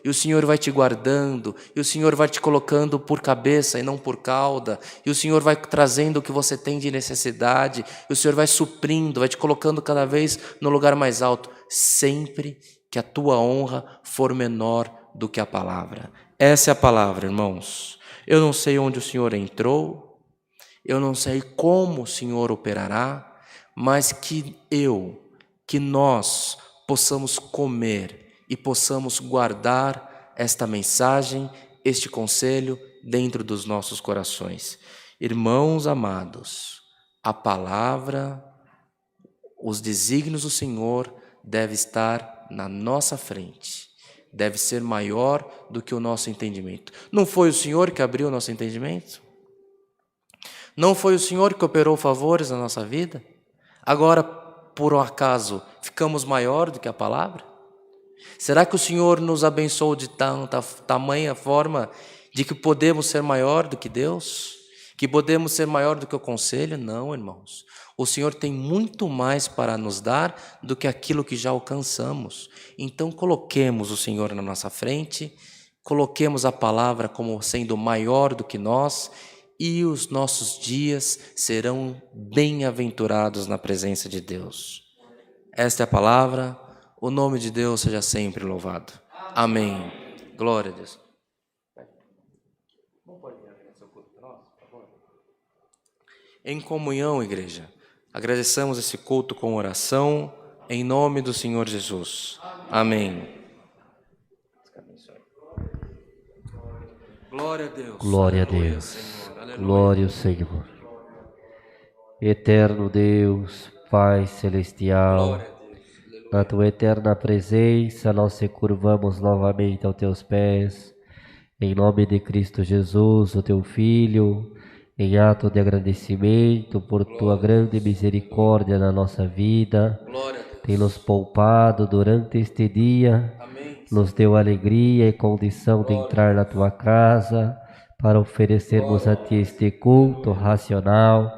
e o Senhor vai te guardando, e o Senhor vai te colocando por cabeça e não por cauda, e o Senhor vai trazendo o que você tem de necessidade, e o Senhor vai suprindo, vai te colocando cada vez no lugar mais alto, sempre que a tua honra for menor do que a palavra. Essa é a palavra, irmãos. Eu não sei onde o Senhor entrou, eu não sei como o Senhor operará, mas que nós possamos comer e possamos guardar esta mensagem, este conselho dentro dos nossos corações. Irmãos amados, a palavra, os desígnios do Senhor deve estar na nossa frente, deve ser maior do que o nosso entendimento. Não foi o Senhor que abriu o nosso entendimento? Não foi o Senhor que operou favores na nossa vida? Agora, por um acaso, ficamos maior do que a palavra? Será que o Senhor nos abençoou de tamanha forma de que podemos ser maior do que Deus? Que podemos ser maior do que o conselho? Não, irmãos. O Senhor tem muito mais para nos dar do que aquilo que já alcançamos. Então coloquemos o Senhor na nossa frente, coloquemos a palavra como sendo maior do que nós, e os nossos dias serão bem-aventurados na presença de Deus. Esta é a palavra, o nome de Deus seja sempre louvado. Amém. Glória a Deus. Em comunhão, igreja, agradeçamos esse culto com oração, em nome do Senhor Jesus. Amém. Glória a Deus. Glória a Aleluia, Deus. Senhor. Aleluia. Glória ao Senhor. Eterno Deus, Pai Celestial, Glória a Deus. Aleluia. na Tua eterna presença nós se curvamos novamente aos Teus pés, em nome de Cristo Jesus, o Teu Filho, em ato de agradecimento por Tua grande misericórdia na nossa vida. Glória a Deus. Tem nos poupado durante este dia, Amém. nos deu alegria e condição de entrar na Tua casa para oferecermos a Ti este culto racional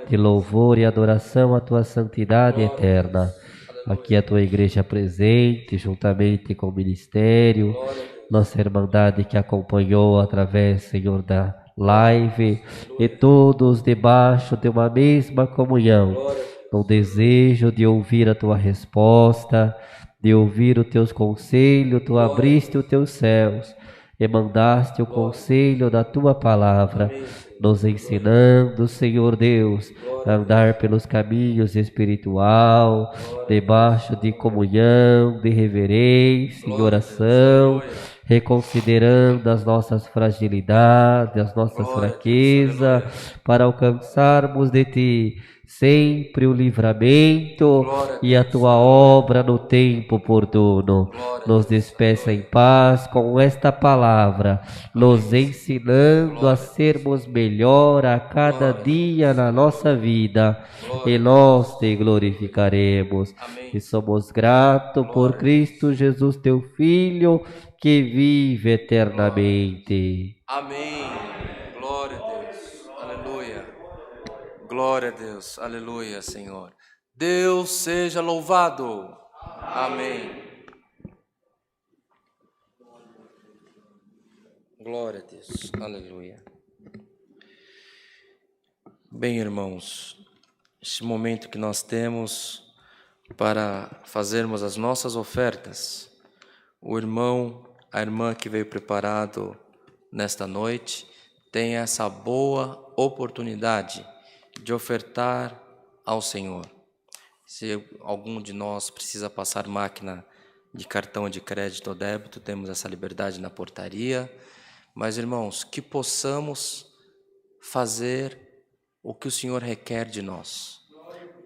de louvor e adoração à Tua santidade eterna. Aqui a Tua igreja presente, juntamente com o ministério, nossa irmandade que acompanhou através, Senhor, da live, e todos debaixo de uma mesma comunhão, no desejo de ouvir a Tua resposta, de ouvir os Teus conselhos. Tu abriste os Teus céus e mandaste o conselho da Tua palavra, nos ensinando, Senhor Deus, a andar pelos caminhos espiritual, debaixo de comunhão, de reverência, em oração, reconsiderando as nossas fragilidades, as nossas fraquezas, para alcançarmos de Ti sempre o livramento e a Tua obra no tempo oportuno. Nos despeça em paz com esta palavra, nos ensinando a sermos melhor a cada dia na nossa vida, e nós Te glorificaremos. E somos gratos por Cristo Jesus, Teu Filho, que vive eternamente. Amém. Glória a Deus. Aleluia. Glória a Deus. Aleluia, Senhor. Deus seja louvado. Amém. Glória a Deus. Aleluia. Bem, irmãos, este momento que nós temos para fazermos as nossas ofertas, o irmão, a irmã que veio preparado nesta noite, tem essa boa oportunidade de ofertar ao Senhor. Se algum de nós precisa passar máquina de cartão de crédito ou débito, temos essa liberdade na portaria. Mas, irmãos, que possamos fazer o que o Senhor requer de nós.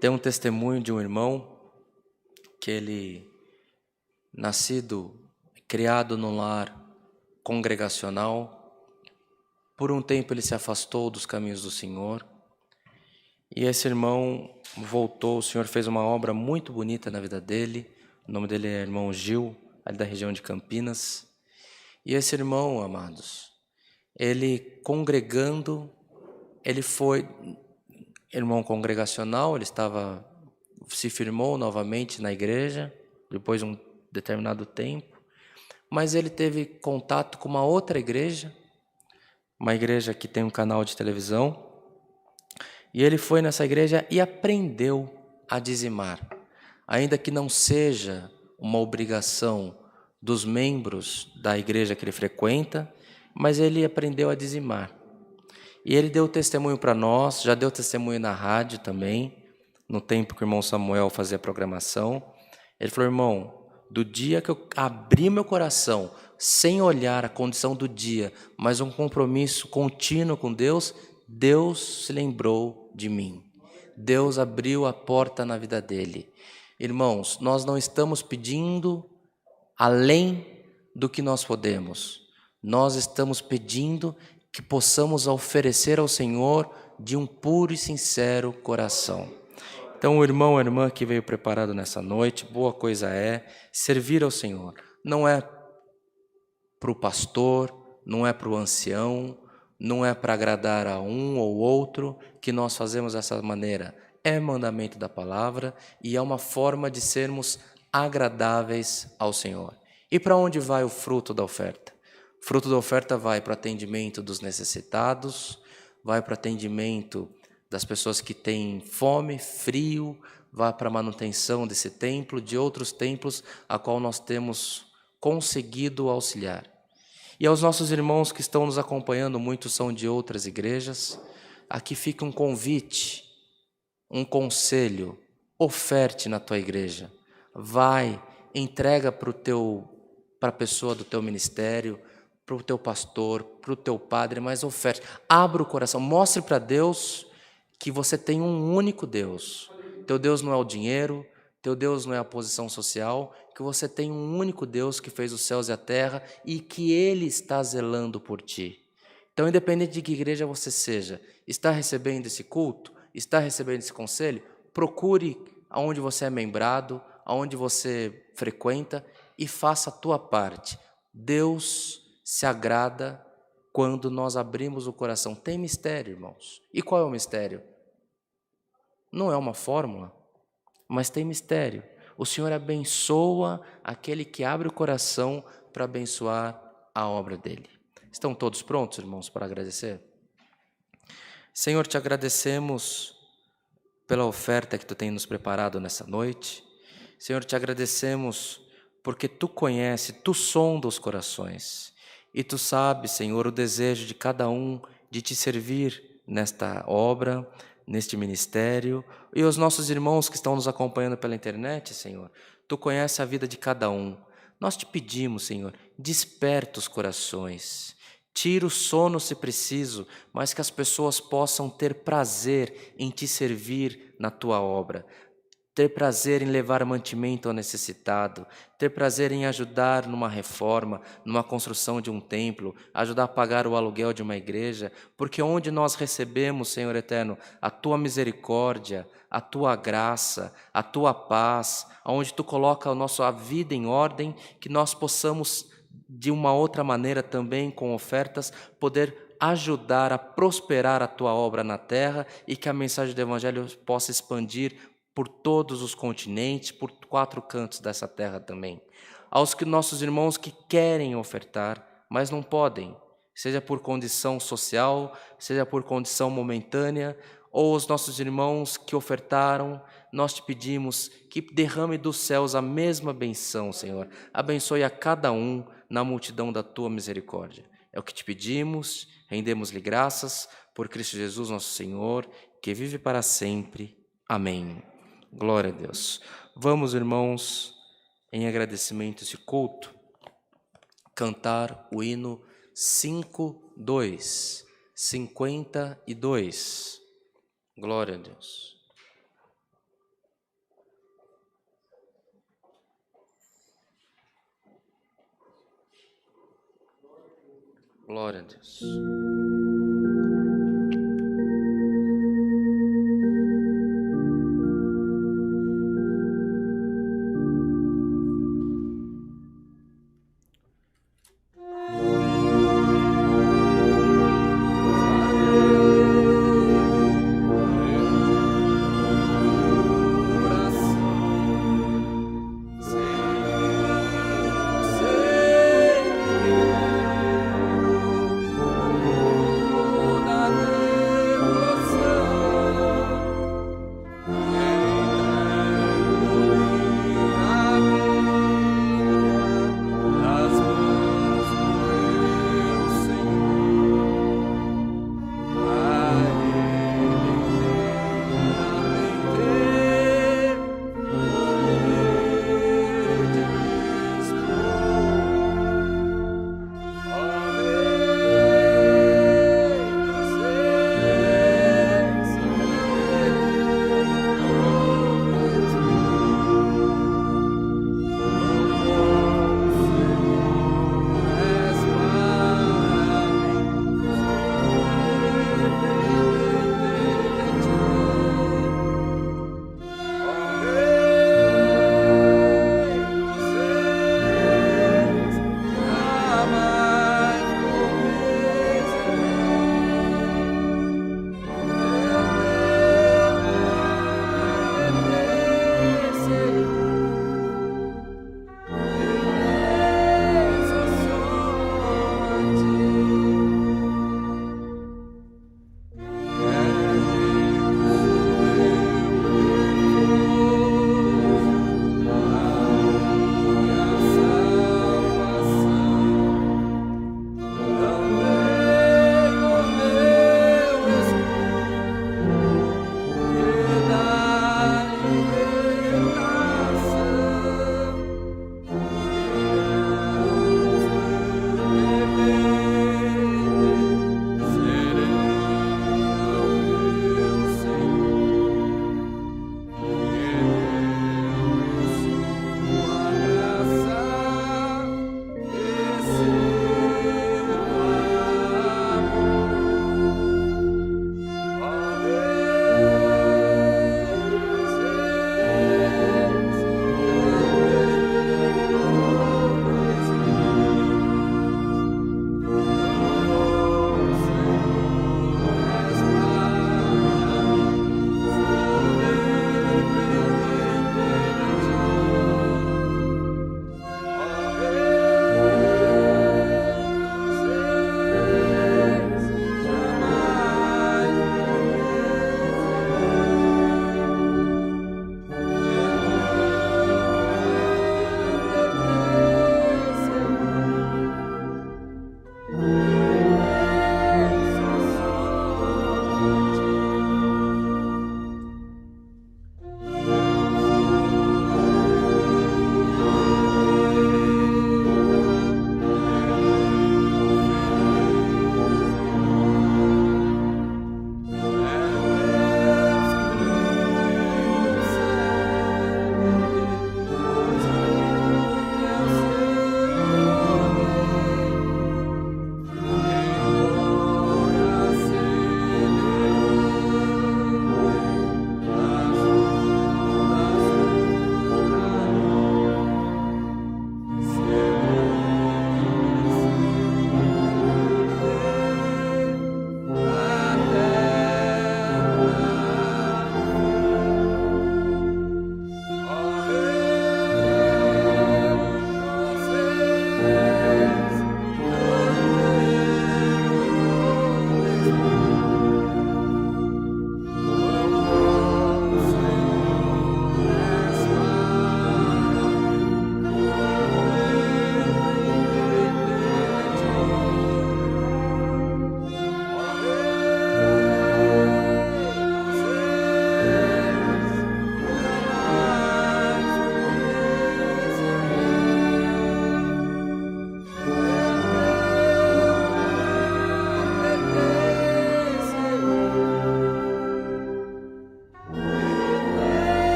Tem um testemunho de um irmão que ele, criado num lar congregacional, por um tempo ele se afastou dos caminhos do Senhor, e esse irmão voltou. O Senhor fez uma obra muito bonita na vida dele. O nome dele é irmão Gil, ali da região de Campinas. E esse irmão, amados, ele congregando, ele foi irmão congregacional, ele se firmou novamente na igreja, depois de um determinado tempo, mas ele teve contato com uma outra igreja, uma igreja que tem um canal de televisão, e ele foi nessa igreja e aprendeu a dizimar, ainda que não seja uma obrigação dos membros da igreja que ele frequenta, mas ele aprendeu a dizimar. E ele deu testemunho para nós, já deu testemunho na rádio também, no tempo que o irmão Samuel fazia a programação. Ele falou: irmão, do dia que eu abri meu coração, sem olhar a condição do dia, mas um compromisso contínuo com Deus, Deus se lembrou de mim. Deus abriu a porta na vida dele. Irmãos, nós não estamos pedindo além do que nós podemos. Nós estamos pedindo que possamos oferecer ao Senhor de um puro e sincero coração. Então, o irmão ou a irmã que veio preparado nessa noite, boa coisa é servir ao Senhor. Não é para o pastor, não é para o ancião, não é para agradar a um ou outro que nós fazemos dessa maneira. É mandamento da palavra e é uma forma de sermos agradáveis ao Senhor. E para onde vai o fruto da oferta? O fruto da oferta vai para o atendimento dos necessitados, vai para o atendimento das pessoas que têm fome, frio, vai para a manutenção desse templo, de outros templos a qual nós temos conseguido auxiliar. E aos nossos irmãos que estão nos acompanhando, muitos são de outras igrejas, aqui fica um convite, um conselho: oferte na tua igreja. Vai, entrega para a pessoa do teu ministério, para o teu pastor, para o teu padre, mas oferte. Abra o coração, mostre para Deus que você tem um único Deus. Teu Deus não é o dinheiro, teu Deus não é a posição social, que você tem um único Deus que fez os céus e a terra e que Ele está zelando por ti. Então, independente de que igreja você seja, está recebendo esse culto, está recebendo esse conselho, procure aonde você é membrado, aonde você frequenta e faça a tua parte. Deus se agrada quando nós abrimos o coração. Tem mistério, irmãos. E qual é o mistério? Não é uma fórmula, mas tem mistério. O Senhor abençoa aquele que abre o coração para abençoar a obra dele. Estão todos prontos, irmãos, para agradecer? Senhor, te agradecemos pela oferta que tu tem nos preparado nessa noite. Senhor, te agradecemos porque tu conheces, tu sonda os corações. E tu sabes, Senhor, o desejo de cada um de te servir nesta obra, neste ministério. E os nossos irmãos que estão nos acompanhando pela internet, Senhor, tu conheces a vida de cada um. Nós te pedimos, Senhor, desperta os corações. Tira o sono se preciso, mas que as pessoas possam ter prazer em te servir na tua obra. Ter prazer em levar mantimento ao necessitado, ter prazer em ajudar numa reforma, numa construção de um templo, ajudar a pagar o aluguel de uma igreja, porque onde nós recebemos, Senhor eterno, a tua misericórdia, a tua graça, a tua paz, onde tu coloca a vida em ordem, que nós possamos, de uma outra maneira também, com ofertas, poder ajudar a prosperar a tua obra na terra e que a mensagem do Evangelho possa expandir por todos os continentes, por 4 cantos dessa terra também. Aos nossos irmãos que querem ofertar, mas não podem, seja por condição social, seja por condição momentânea, ou os nossos irmãos que ofertaram, nós te pedimos que derrame dos céus a mesma benção, Senhor. Abençoe a cada um na multidão da tua misericórdia. É o que te pedimos, rendemos-lhe graças por Cristo Jesus, nosso Senhor, que vive para sempre. Amém. Glória a Deus. Vamos, irmãos, em agradecimento a esse culto, cantar o hino 52. Glória a Deus. Glória a Deus.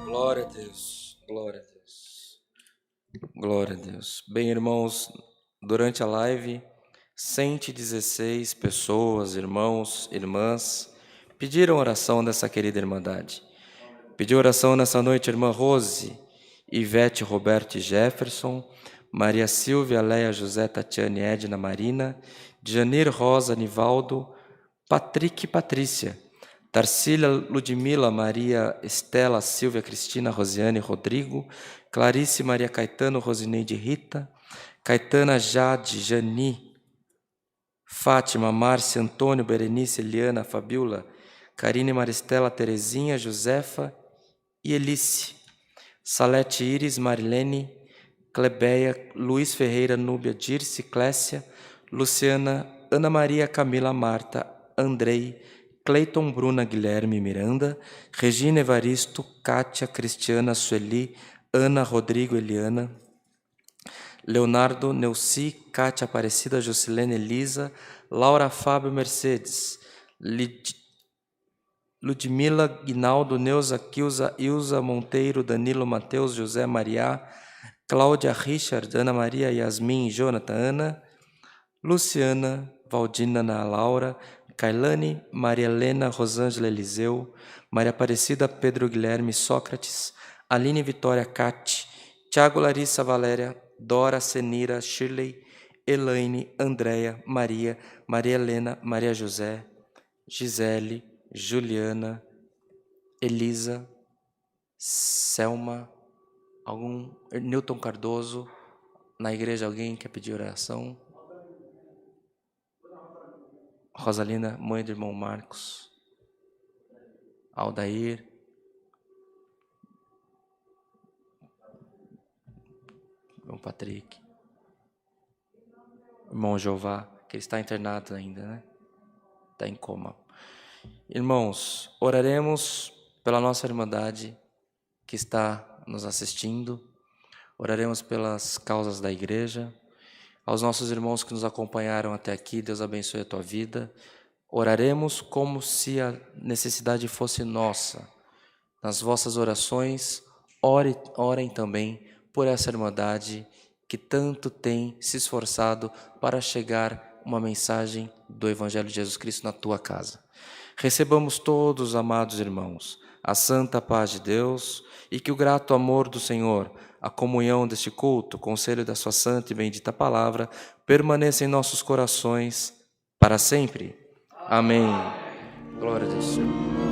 Glória a Deus, glória a Deus, glória a Deus. Bem, irmãos, durante a live, 116 pessoas, irmãos, irmãs, pediram oração dessa querida irmandade. Pediu oração nessa noite a irmã Rose, Ivete, Roberto e Jefferson, Maria Silvia, Leia, José, Tatiane, Edna, Marina, Janir, Rosa, Nivaldo, Patrick e Patrícia, Tarsília, Ludmila, Maria, Estela, Silvia, Cristina, Rosiane, Rodrigo, Clarice, Maria Caetano, Rosineide, Rita, Caetana, Jade, Jani, Fátima, Márcia, Antônio, Berenice, Eliana, Fabiola, Karine, Maristela, Terezinha, Josefa e Elice, Salete, Iris, Marilene, Clebeia, Luiz Ferreira, Núbia, Dirce, Clécia, Luciana, Ana Maria, Camila, Marta, Andrei, Cleiton, Bruna, Guilherme, Miranda, Regina, Evaristo, Kátia, Cristiana, Sueli, Ana, Rodrigo, Eliana, Leonardo, Neuci, Kátia, Aparecida, Jocilene, Elisa, Laura, Fábio, Mercedes, Ludmila, Guinaldo, Neuza, Quilza, Ilza, Monteiro, Danilo, Mateus, José, Maria, Cláudia, Richard, Ana Maria, Yasmin, Jonathan, Ana, Luciana, Valdina, Ana Laura, Kailane, Maria Helena, Rosângela, Eliseu, Maria Aparecida, Pedro Guilherme, Sócrates, Aline, Vitória, Cate, Tiago, Larissa, Valéria, Dora, Senira, Shirley, Elaine, Andréia, Maria, Maria Helena, Maria José, Gisele, Juliana, Elisa, Selma, Newton Cardoso, na igreja alguém quer pedir oração? Rosalina, mãe do irmão Marcos, Aldair, irmão Patrick, irmão Jeová, que ele está internado ainda, né? Está em coma. Irmãos, oraremos pela nossa irmandade que está nos assistindo, oraremos pelas causas da igreja, aos nossos irmãos que nos acompanharam até aqui, Deus abençoe a tua vida. Oraremos como se a necessidade fosse nossa. Nas vossas orações, orem também por essa irmandade que tanto tem se esforçado para chegar uma mensagem do Evangelho de Jesus Cristo na tua casa. Recebamos todos, amados irmãos, a santa paz de Deus e que o grato amor do Senhor, a comunhão deste culto, o conselho da sua santa e bendita palavra, permaneça em nossos corações para sempre. Amém. Glória a Deus, Senhor.